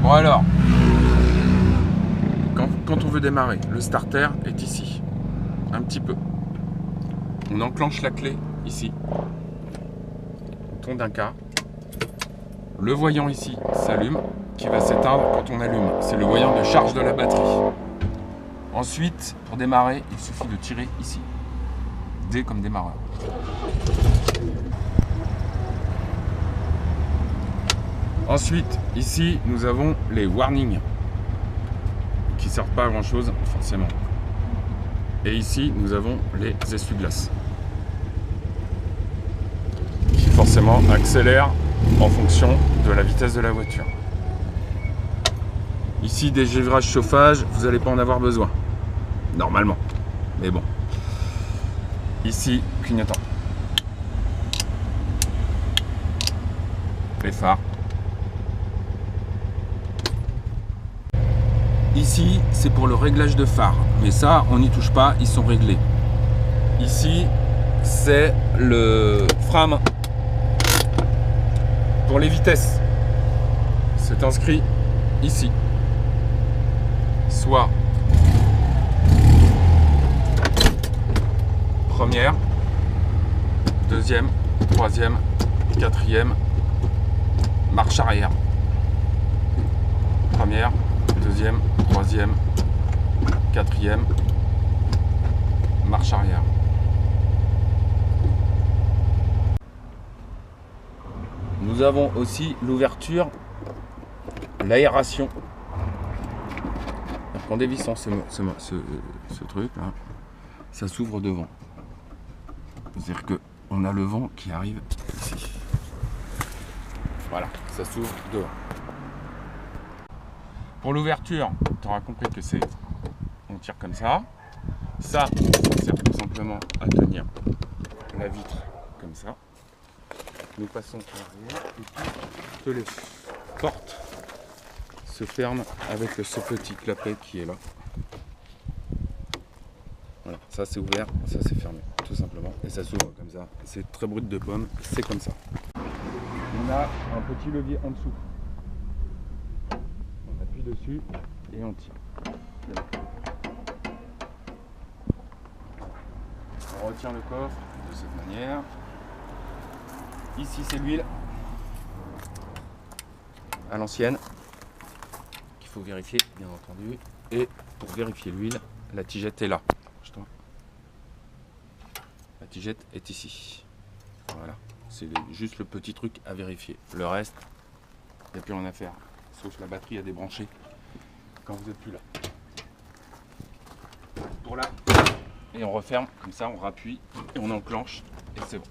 Bon alors, quand on veut démarrer, le starter est ici, un petit peu. On enclenche la clé ici, bouton d'un cas. Le voyant ici s'allume, qui va s'éteindre quand on allume. C'est le voyant de charge de la batterie. Ensuite, pour démarrer, il suffit de tirer ici. D comme démarreur. Ensuite, ici, nous avons les warnings qui ne servent pas à grand chose, forcément. Et ici, nous avons les essuie-glaces qui forcément accélèrent en fonction de la vitesse de la voiture. Ici, des givrages chauffage, vous n'allez pas en avoir besoin. Normalement. Mais bon. Ici, clignotant. Les phares. Ici, c'est pour le réglage de phare. Mais ça, on n'y touche pas, ils sont réglés. Ici, c'est le frein à main. Pour les vitesses. C'est inscrit ici. Soit première, deuxième, troisième, quatrième, marche arrière. Première, deuxième, troisième, quatrième, marche arrière. Nous avons aussi l'ouverture, l'aération. En dévissant ce truc là, ça s'ouvre devant. C'est-à-dire qu'on a le vent qui arrive ici. Voilà, ça s'ouvre devant. Pour l'ouverture, tu auras compris que c'est, on tire comme ça. Ça sert tout simplement à tenir la vitre comme ça. Nous passons à l'arrière et puis les portes se ferment avec ce petit clapet qui est là. Voilà, ça c'est ouvert, ça c'est fermé, tout simplement. Et ça s'ouvre comme ça. C'est très brut de pomme, c'est comme ça. On a un petit levier en dessous. On appuie dessus et on tire. On retient le coffre de cette manière. Ici c'est l'huile à l'ancienne qu'il faut vérifier bien entendu. Et pour vérifier l'huile, la tigette est là. La tigette est ici. Voilà, c'est juste le petit truc à vérifier. Le reste, il n'y a plus rien à faire. Sauf la batterie à débrancher quand vous n'êtes plus là. Pour là, et on referme, comme ça on rappuie et on enclenche et c'est bon.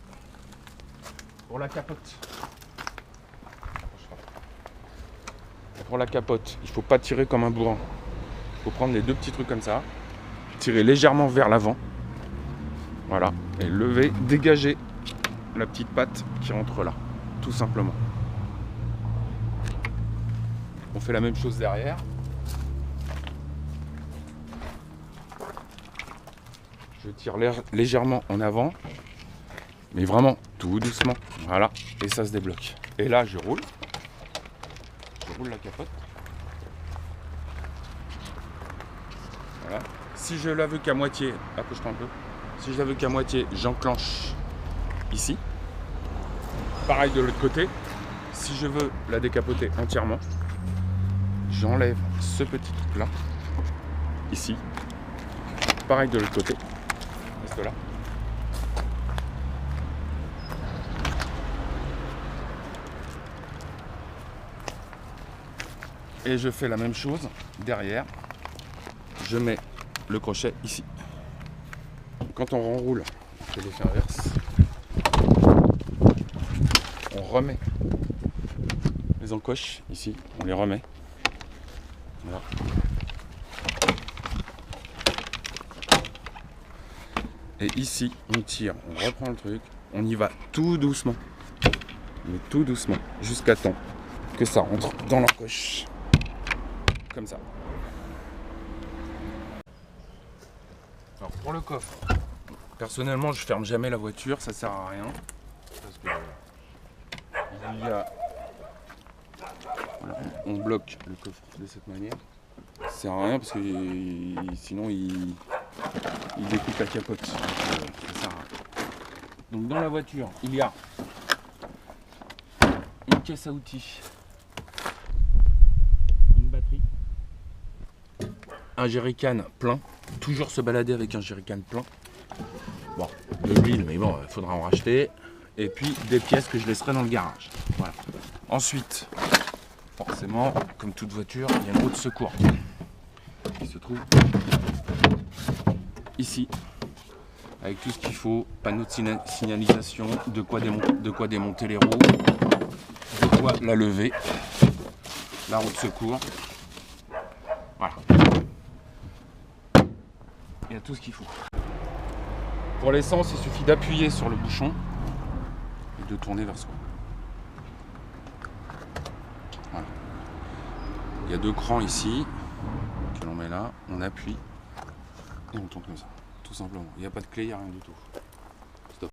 Pour la capote. Pour la capote, il ne faut pas tirer comme un bourrin. Il faut prendre les deux petits trucs comme ça, tirer légèrement vers l'avant. Voilà, et lever, dégager la petite patte qui rentre là, tout simplement. On fait la même chose derrière. Je tire légèrement en avant, mais vraiment tout doucement. Voilà, et ça se débloque. Et là, je roule la capote. Voilà. Si je la veux qu'à moitié, approche-toi un peu. Si je la veux qu'à moitié, j'enclenche ici. Pareil de l'autre côté. Si je veux la décapoter entièrement, j'enlève ce petit truc là, ici. Pareil de l'autre côté. Reste là. Et je fais la même chose derrière. Je mets le crochet ici. Quand on renroule, je fais l'effet inverse. On remet les encoches ici, on les remet. Voilà. Et ici, on tire, on reprend le truc, on y va tout doucement. Mais tout doucement, jusqu'à temps que ça rentre dans l'encoche. Comme ça. Alors pour le coffre, personnellement je ferme jamais la voiture, ça sert à rien. Parce que il y a voilà, on bloque le coffre de cette manière. Ça sert à rien parce que sinon il découpe la capote. Donc, ça sert à rien. Donc dans la voiture, il y a une caisse à outils, une batterie, un jerrycan plein. Toujours se balader avec un jerrycan plein. Bon, de l'huile, mais bon, il faudra en racheter. Et puis des pièces que je laisserai dans le garage. Voilà. Ensuite, forcément, comme toute voiture, il y a une roue de secours qui se trouve ici, avec tout ce qu'il faut, panneau de signalisation, de quoi démonter les roues, de quoi la lever, la roue de secours. Voilà. Il y a tout ce qu'il faut. Pour l'essence, il suffit d'appuyer sur le bouchon et de tourner vers soi. Voilà. Il y a 2 crans ici que l'on met là, on appuie et on tourne comme ça, tout simplement. Il n'y a pas de clé, il n'y a rien du tout.